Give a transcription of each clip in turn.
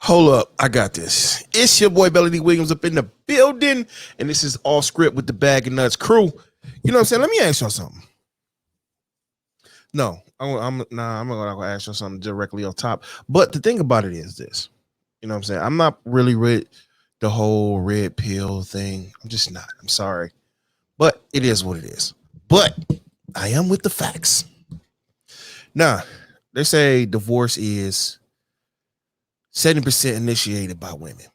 Hold up, I got this. It's your boy Blvd Williams up in the building, and this is Off Script with the Bag and Nuts crew. You know what I'm saying? Let me ask y'all something. No, I'm not gonna ask you something directly on top. But the thing about it is this. You know what I'm saying? I'm not really with the whole red pill thing. I'm just not. I'm sorry. But it is what it is. But I am with the facts. Now, they say divorce is 70% initiated by women.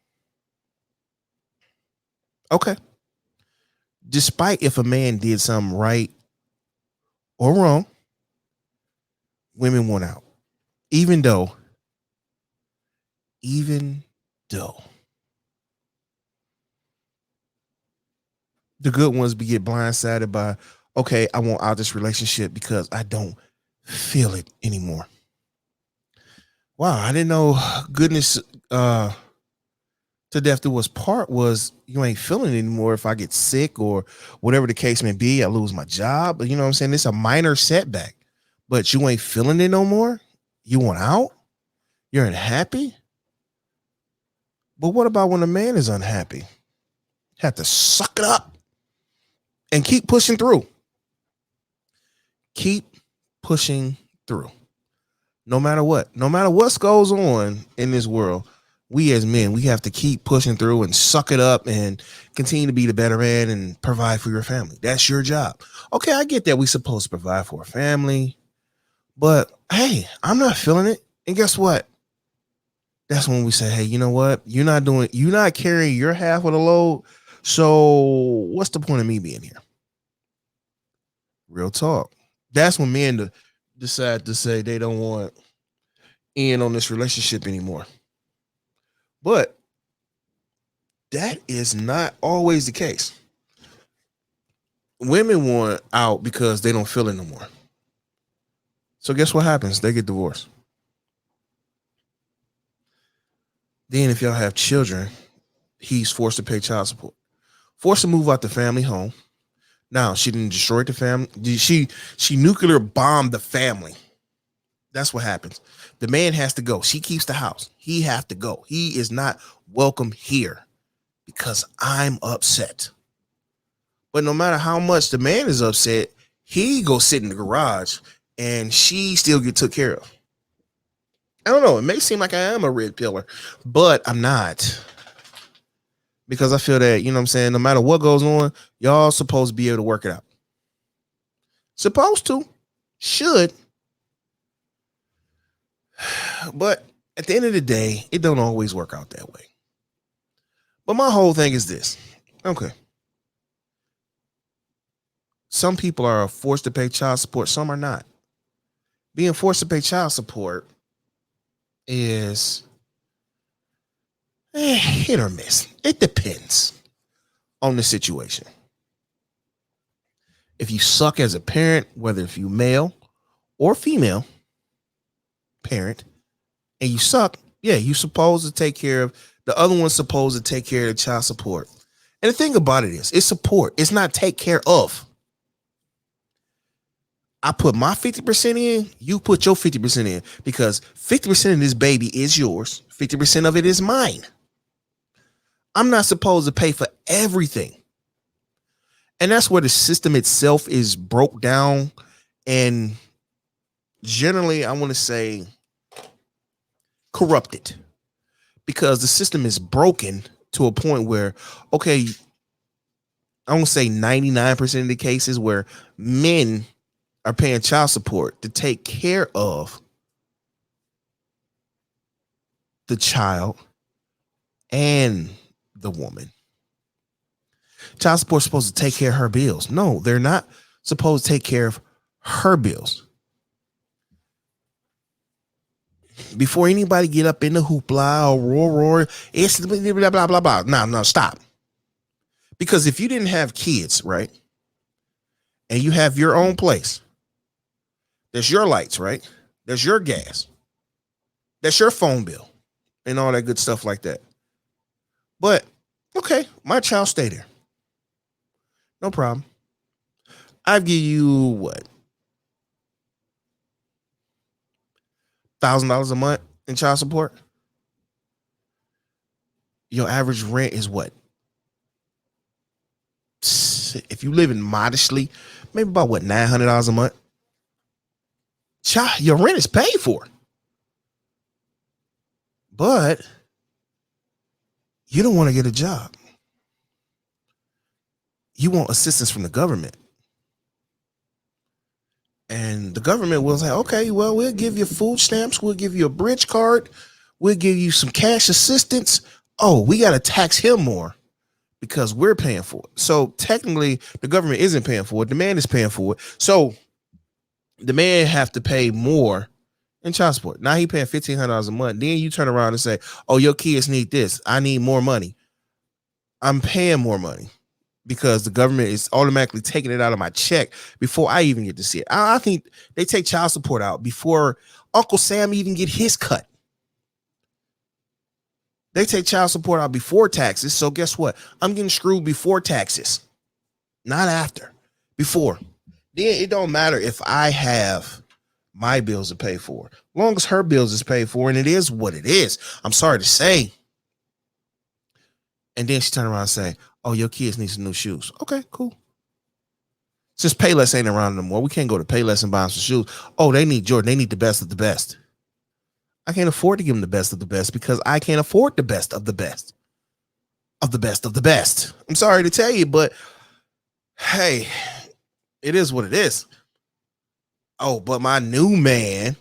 Okay. Despite if a man did something right or wrong, women want out. Even though the good ones get blindsided by, okay, I want out this relationship because I don't feel it anymore. Wow, I didn't know goodness to death do us part was you ain't feeling it anymore. If I get sick or whatever the case may be, I lose my job. But you know what I'm saying? It's a minor setback, but you ain't feeling it no more. You want out? You're unhappy? But what about when a man is unhappy? Have to suck it up and keep pushing through. Keep pushing through. No matter what goes on in this world, we as men, we have to keep pushing through and suck it up and continue to be the better man and provide for your family. That's your job. Okay, I get that we're supposed to provide for a family, but hey, I'm not feeling it. And guess what? That's when we say, hey, you know what? You're not carrying your half of the load. So what's the point of me being here? Real talk. That's when men decide to say they don't want in on this relationship anymore. But that is not always the case. Women want out because they don't feel it no more. So guess what happens? They get divorced. Then if y'all have children, he's forced to pay child support. Forced to move out the family home. Now, she didn't destroy the family. She nuclear bombed the family. That's what happens. The man has to go. She keeps the house. He has to go. He is not welcome here because I'm upset. But no matter how much the man is upset, he goes sit in the garage and she still get took care of. I don't know. It may seem like I am a red pillar, but I'm not. Because I feel that, you know what I'm saying, no matter what goes on, y'all supposed to be able to work it out. Supposed to. Should. But at the end of the day, it don't always work out that way. But my whole thing is this. Okay. Some people are forced to pay child support. Some are not. Being forced to pay child support is hit or miss. It depends on the situation. If you suck as a parent, whether if you male or female parent, and you suck, yeah, you supposed to take care of the other one's supposed to take care of the child support. And the thing about it is, it's support. It's not take care of. I put my 50% in, you put your 50% in, because 50% of this baby is yours. 50% of it is mine. I'm not supposed to pay for everything. And that's where the system itself is broke down. And generally, I want to say corrupted, because the system is broken to a point where, okay, I won't say 99% of the cases where men are paying child support to take care of the child and the woman. Child support is supposed to take care of her bills. No, they're not supposed to take care of her bills. Before anybody get up in the hoopla or roar, it's blah, blah, blah, blah. No, stop. Because if you didn't have kids, right, and you have your own place, there's your lights, right? There's your gas. That's your phone bill and all that good stuff like that. But, okay, my child stay there. No problem. I give you what? $1,000 a month in child support. your average rent is what? If you live in modestly, maybe about what, $900 a month. Your rent is paid for, but you don't want to get a job. You want assistance from the government. And the government will say, okay, well, we'll give you food stamps. We'll give you a bridge card. We'll give you some cash assistance. Oh, we got to tax him more because we're paying for it. So technically, the government isn't paying for it. The man is paying for it. So the man have to pay more in child support. Now he paying $1,500 a month. Then you turn around and say, oh, your kids need this. I need more money. I'm paying more money because the government is automatically taking it out of my check before I even get to see it. I think they take child support out before Uncle Sam even get his cut. They take child support out before taxes. So guess what? I'm getting screwed before taxes, not after, before. Then it don't matter if I have my bills to pay for, as long as her bills is paid for, and it is what it is. I'm sorry to say. And then she turned around and say, oh, your kids need some new shoes. Okay, cool. Since Payless ain't around no more, we can't go to Payless and buy them some shoes. Oh, they need Jordan. They need the best of the best. I can't afford to give them the best of the best because I can't afford the best of the best of the best of the best. I'm sorry to tell you, but hey, it is what it is. Oh, but my new man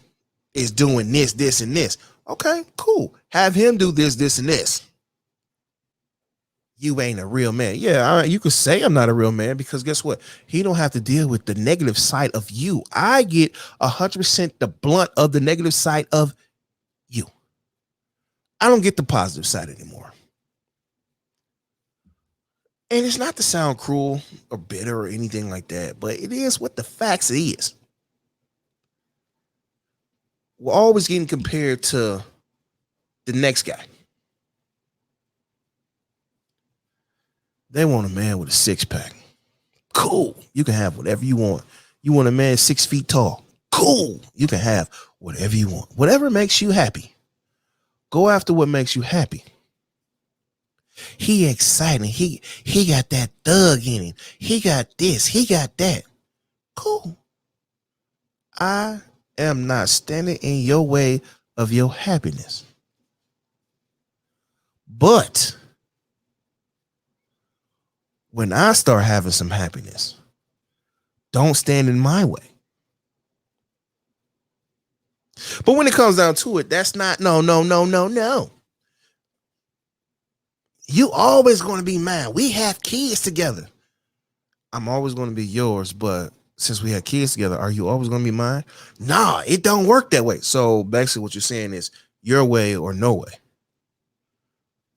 is doing this, this, and this. Okay, cool. Have him do this, this, and this. You ain't a real man. Yeah, you could say I'm not a real man because guess what? He don't have to deal with the negative side of you. I get 100% the blunt of the negative side of you. I don't get the positive side anymore. And it's not to sound cruel or bitter or anything like that, but it is what the facts is. We're always getting compared to the next guy. They want a man with a six-pack. Cool. You can have whatever you want. You want a man 6 feet tall. Cool. You can have whatever you want. Whatever makes you happy. Go after what makes you happy. He exciting. He got that thug in him. He got this. He got that. Cool. I am not standing in your way of your happiness. But when I start having some happiness, don't stand in my way. But when it comes down to it, that's not, no. You always going to be mine. We have kids together. I'm always going to be yours, but since we have kids together, are you always going to be mine? Nah, it don't work that way. So basically what you're saying is your way or no way.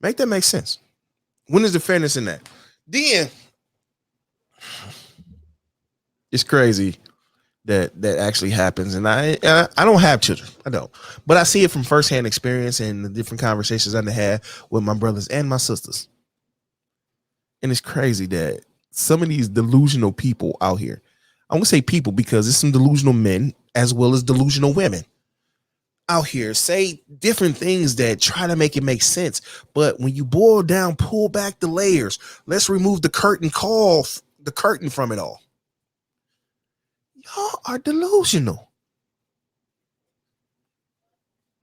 Make that make sense. When is the fairness in that? Then it's crazy that actually happens. And I don't have children. I don't. But I see it from firsthand experience and the different conversations I've had with my brothers and my sisters. And it's crazy that some of these delusional people out here, I won't say people because it's some delusional men as well as delusional women out here say different things that try to make it make sense. But when you boil down, pull back the layers, let's remove the curtain from it all. Y'all are delusional.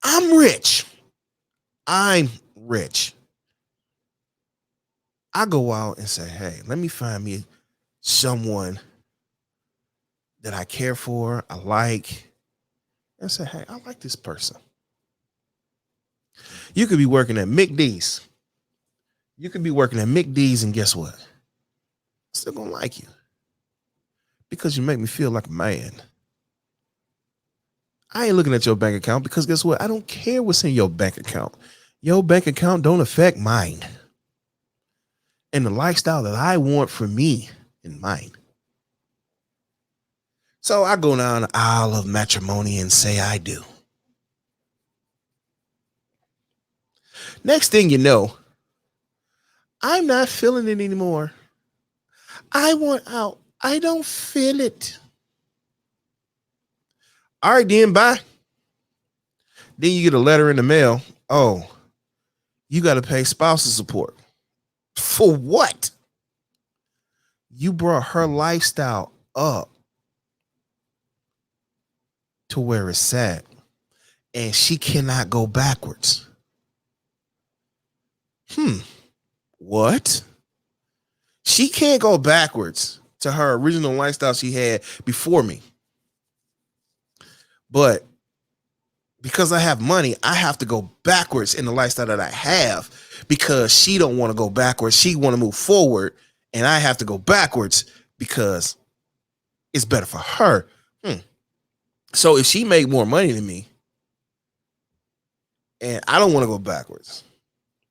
I'm rich. I go out and say, hey, let me find me someone that I care for, I like, and say, hey, I like this person. You could be working at McD's. And guess what? I'm still gonna like you. Because you make me feel like a man. I ain't looking at your bank account because guess what? I don't care what's in your bank account. Your bank account don't affect mine. And the lifestyle that I want for me and mine. So I go down the aisle of matrimony and say I do. Next thing you know, I'm not feeling it anymore. I want out. I don't feel it. All right, then bye. Then you get a letter in the mail. Oh, You got to pay spousal support. For what? You brought her lifestyle up to where it's at, and she cannot go backwards. What? She can't go backwards to her original lifestyle she had before me. But because I have money, I have to go backwards in the lifestyle that I have, because she don't want to go backwards. She want to move forward, and I have to go backwards because it's better for her. So if she make more money than me, and I don't want to go backwards,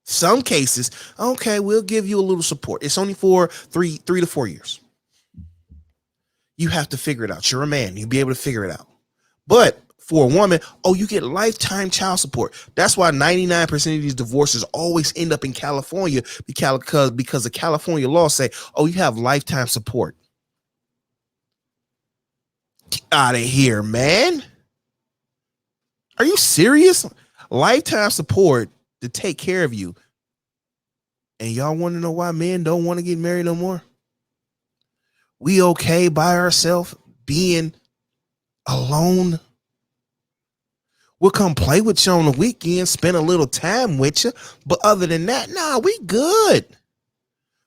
some cases, okay, we'll give you a little support. It's only for three to 4 years. You have to figure it out. You're a man. You'll be able to figure it out. But for a woman, you get lifetime child support. That's why 99% of these divorces always end up in California, because the California law say, you have lifetime support. Get out of here, man. Are you serious? Lifetime support to take care of you. And y'all want to know why men don't want to get married no more? We okay by ourselves being alone? We'll come play with you on the weekend, spend a little time with you. But other than that, nah, we good.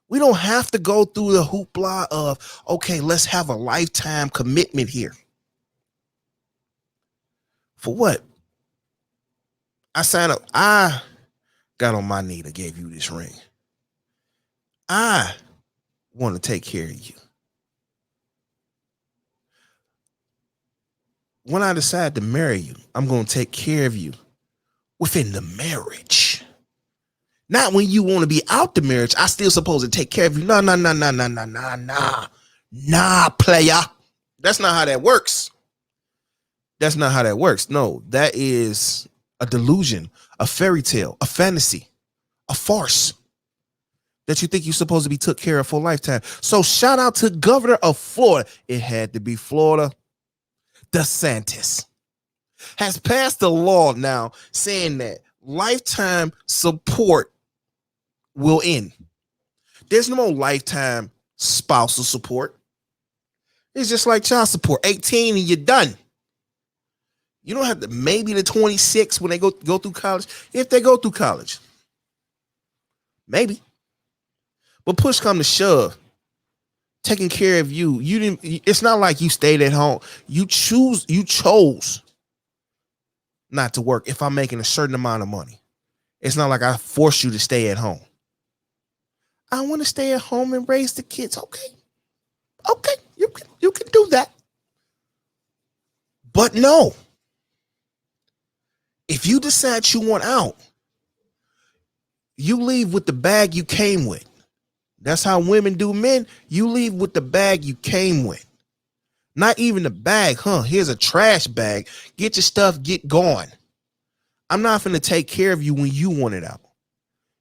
We don't have to go through the hoopla of, okay, let's have a lifetime commitment here. For what? I signed up. I got on my knee to gave you this ring. I want to take care of you. When I decide to marry you, I'm going to take care of you within the marriage. Not when you want to be out the marriage, I still supposed to take care of you. No, player. That's not how that works. That's not how that works. No, that is a delusion, a fairy tale, a fantasy, a farce that you think you're supposed to be took care of for a lifetime. So shout out to Governor of Florida. It had to be Florida. DeSantis has passed a law now saying that lifetime support will end. There's no more lifetime spousal support. It's just like child support. 18 and you're done. You don't have to, maybe the 26 when they go through college. If they go through college, maybe. But push come to shove, taking care of you. It's not like you stayed at home. You chose not to work if I'm making a certain amount of money. It's not like I forced you to stay at home. I want to stay at home and raise the kids. Okay, you can do that. But no. If you decide you want out, you leave with the bag you came with. That's how women do men. You leave with the bag you came with. Not even the bag, here's a trash bag. Get your stuff, get gone. I'm not finna take care of you when you want it out.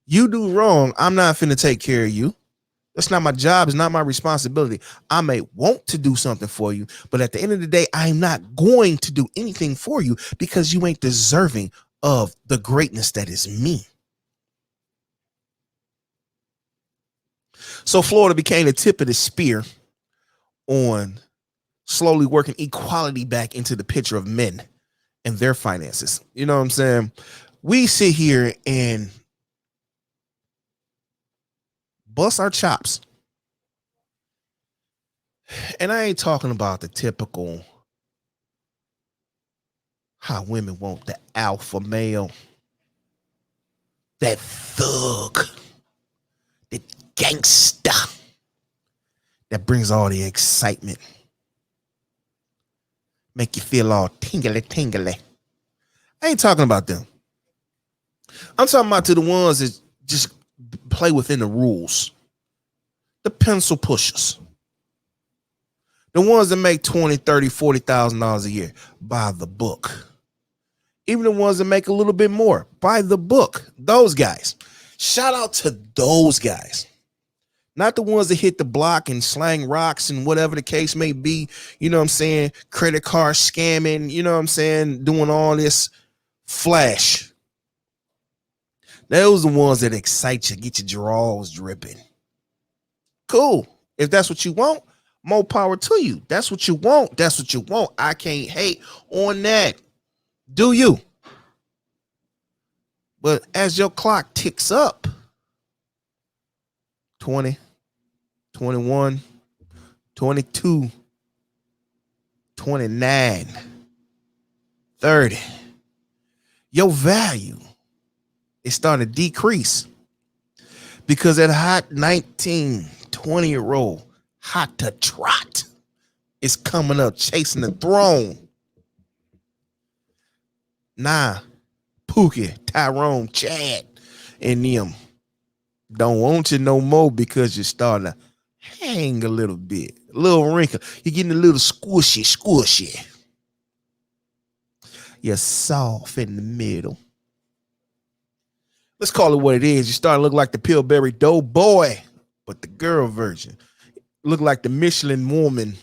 You do wrong, I'm not finna take care of you. That's not my job. It's not my responsibility. I may want to do something for you, but at the end of the day, I'm not going to do anything for you because you ain't deserving of the greatness that is me. So Florida became the tip of the spear on slowly working equality back into the picture of men and their finances. You know what I'm saying? We sit here and bust our chops. And I ain't talking about the typical how women want the alpha male, that thug, the gangster that brings all the excitement, make you feel all tingly. I ain't talking about them. I'm talking about to the ones that just play within the rules. The pencil pushers. The ones that make $20,000, $30,000, $40,000 a year by the book. Even the ones that make a little bit more by the book. Those guys. Shout out to those guys. Not the ones that hit the block and slang rocks and whatever the case may be. You know what I'm saying? Credit card scamming. You know what I'm saying? Doing all this flash. Those are the ones that excite you, get your drawers dripping. Cool. If that's what you want, more power to you. That's what you want. That's what you want. I can't hate on that. Do you? But as your clock ticks up, 20, 21, 22, 29, 30, your value is starting to decrease because that hot 19, 20-year-old hot to trot is coming up chasing the throne. Nah, Pookie, Tyrone, Chad, and them don't want you no more because you're starting to hang a little bit, a little wrinkle. You're getting a little squishy. You're soft in the middle. Let's call it what it is. You start to look like the Pillsbury Doughboy, but the girl version. Look like the Michelin woman,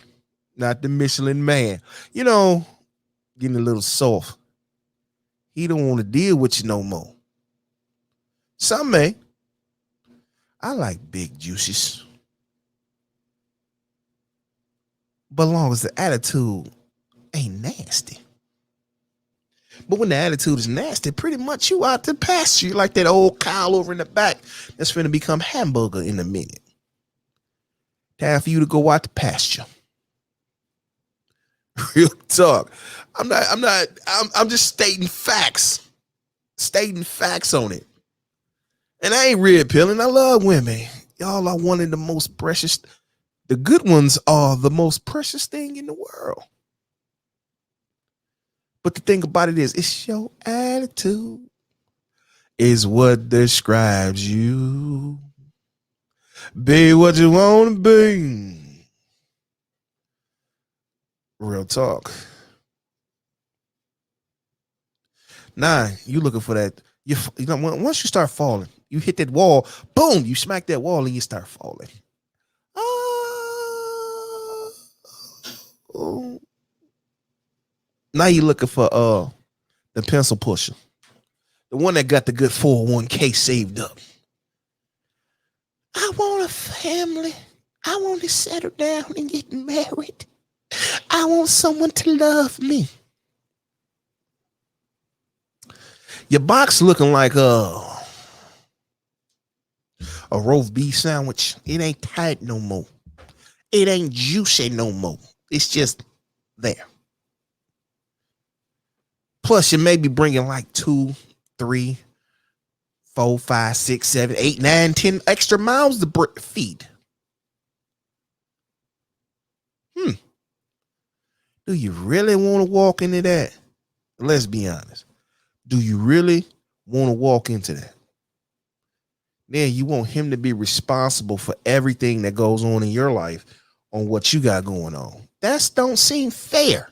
not the Michelin man. You know, getting a little soft. He don't want to deal with you no more. Some may. I like big juices. But as long as the attitude ain't nasty. But when the attitude is nasty, pretty much you out to pasture. You like that old cow over in the back that's finna become hamburger in a minute. Time for you to go out to pasture. Real talk. I'm just stating facts. Stating facts on it. And I ain't red pilling. I love women. Y'all are one of the most precious. The good ones are the most precious thing in the world. But the thing about it is, it's your attitude is what describes you. Be what you want to be. Real talk. Nah, you looking for that. You know, once you start falling, you hit that wall, boom, you smack that wall and you start falling. Oh. Now you looking for the pencil pusher. The one that got the good 401k saved up. I want a family. I want to settle down and get married. I want someone to love me. Your box looking like a roast beef sandwich. It ain't tight no more. It ain't juicy no more. It's just there. Plus, you may be bringing like 2, 3, 4, 5, 6, 7, 8, 9, 10 extra miles to feed. Do you really want to walk into that? Let's be honest. Do you really want to walk into that? Then you want him to be responsible for everything that goes on in your life on what you got going on. That don't seem fair.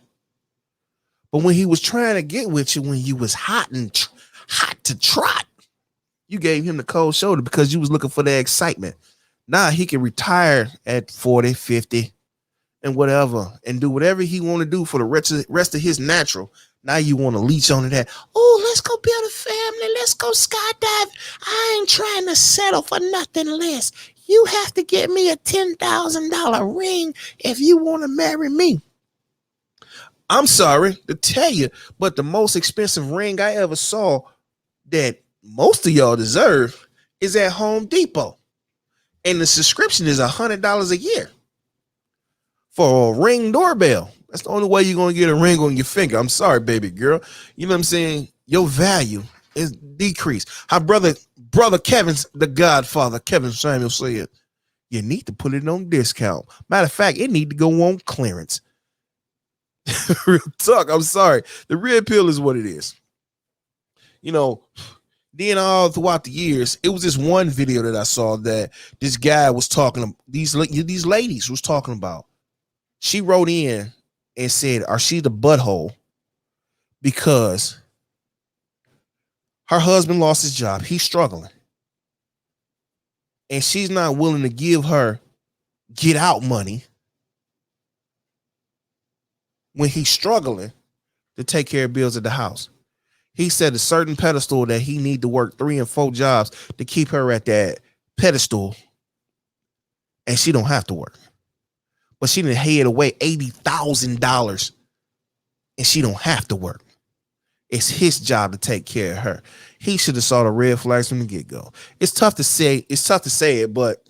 But when he was trying to get with you, when you was hot to trot, you gave him the cold shoulder because you was looking for the excitement. Now he can retire at 40, 50 and whatever and do whatever he want to do for the rest of his natural. Now you want to leech on to that. Oh, let's go build a family. Let's go skydive. I ain't trying to settle for nothing less. You have to get me a $10,000 ring if you want to marry me. I'm sorry to tell you, but the most expensive ring I ever saw that most of y'all deserve is at Home Depot. And the subscription is $100 a year for a Ring doorbell. That's the only way you're going to get a ring on your finger. I'm sorry, baby girl. You know what I'm saying? Your value is decreased. How brother Kevin's the Godfather, Kevin Samuel said, you need to put it on discount. Matter of fact, it need to go on clearance. Real talk. I'm sorry. The red pill is what it is. You know, then all throughout the years, it was this one video that I saw that this guy was talking, these ladies was talking about. She wrote in and said, are she the butthole because her husband lost his job? He's struggling. And she's not willing to give her get out money when he's struggling to take care of bills at the house. He set a certain pedestal that he need to work 3 and 4 jobs to keep her at that pedestal, and she don't have to work. But she didn't hid away $80,000, and she don't have to work. It's his job to take care of her. He should have saw the red flags from the get-go. It's tough to say. It's tough to say it, but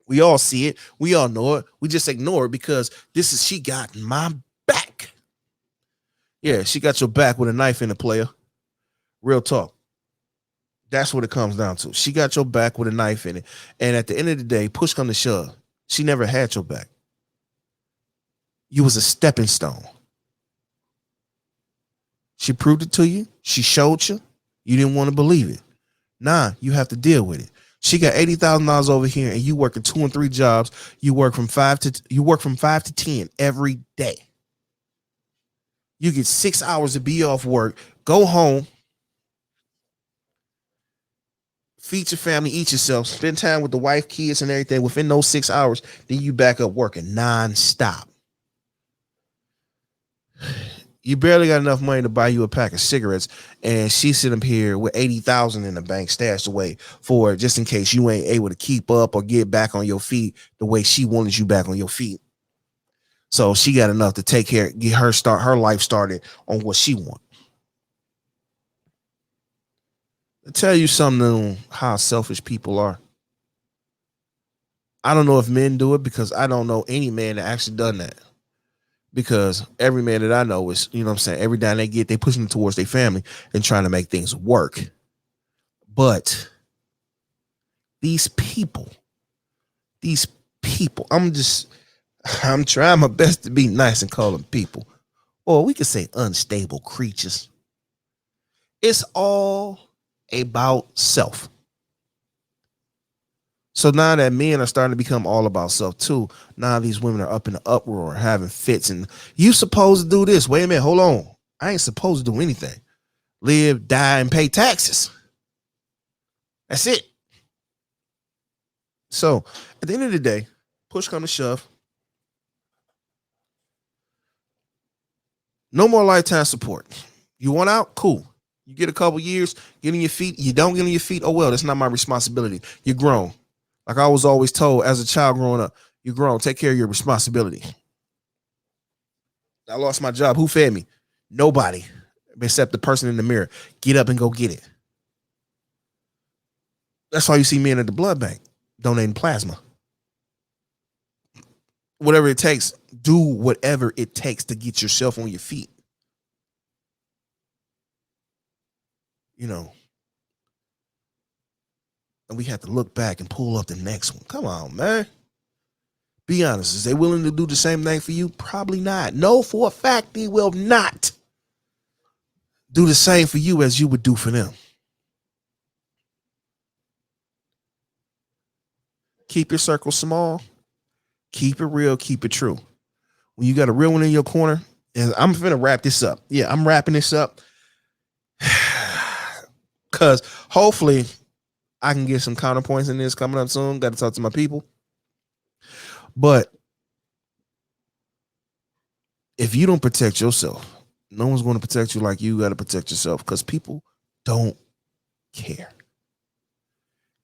we all see it. We all know it. We just ignore it because she got my back. Yeah, she got your back with a knife in the player. Real talk. That's what it comes down to. She got your back with a knife in it. And at the end of the day, push come to shove, she never had your back. You was a stepping stone. She proved it to you. She showed you. You didn't want to believe it. Nah, you have to deal with it. She got $80,000 over here, and you working 2 and 3 jobs. You work from 5 to 10 every day. You get 6 hours to be off work, go home, feed your family, eat yourself, spend time with the wife, kids, and everything. Within those 6 hours, then you back up working nonstop. You barely got enough money to buy you a pack of cigarettes, and she's sitting up here with $80,000 in the bank stashed away for just in case you ain't able to keep up or get back on your feet the way she wanted you back on your feet. So she got enough to take care, get her life started on what she wants. I'll tell you something on how selfish people are. I don't know if men do it because I don't know any man that actually done that. Because every man that I know is, you know what I'm saying, every dime they get, they pushing it towards their family and trying to make things work. But these people, I'm trying my best to be nice and call them people. Or we could say unstable creatures. It's all about self. So now that men are starting to become all about self too, now these women are up in the uproar, having fits, and you supposed to do this. Wait a minute, hold on. I ain't supposed to do anything. Live, die, and pay taxes. That's it. So at the end of the day, push come to shove. No more lifetime support. You want out? Cool. You get a couple years, get on your feet. You don't get on your feet. Oh, well, that's not my responsibility. You're grown. Like I was always told as a child growing up, you're grown. Take care of your responsibility. I lost my job. Who fed me? Nobody except the person in the mirror. Get up and go get it. That's why you see men at the blood bank donating plasma. Whatever it takes, do whatever it takes to get yourself on your feet. You know, and we have to look back and pull up the next one. Come on, man. Be honest. Is they willing to do the same thing for you? Probably not. No, for a fact, they will not do the same for you as you would do for them. Keep your circle small. Keep it real. Keep it true. When you got a real one in your corner, and I'm finna wrap this up. Yeah, I'm wrapping this up. Because hopefully I can get some counterpoints in this coming up soon. Got to talk to my people. But if you don't protect yourself, no one's going to protect you like you got to protect yourself, because people don't care.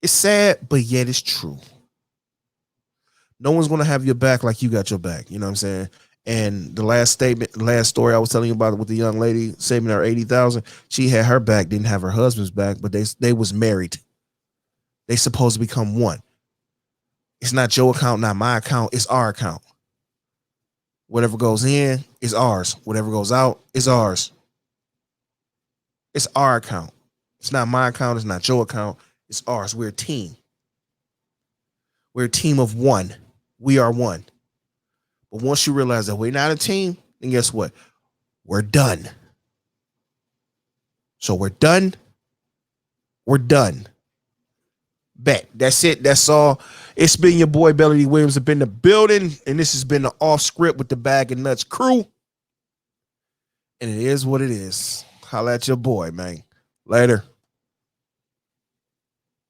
It's sad, but yet it's true. No one's going to have your back like you got your back. You know what I'm saying? And the last story I was telling you about with the young lady saving her $80,000, she had her back, didn't have her husband's back, but they was married. They supposed to become one. It's not your account, not my account. It's our account. Whatever goes in is ours. Whatever goes out is ours. It's our account. It's not my account. It's not your account. It's ours. We're a team. We're a team of one. We are one. But once you realize that we're not a team, then guess what? We're done. So we're done. We're done. Bet. That's it. That's all. It's been your boy Blvd Williams up in the building, and this has been the Off Script with the Bag of Nuts crew. And it is what it is. Holla at your boy, man. Later.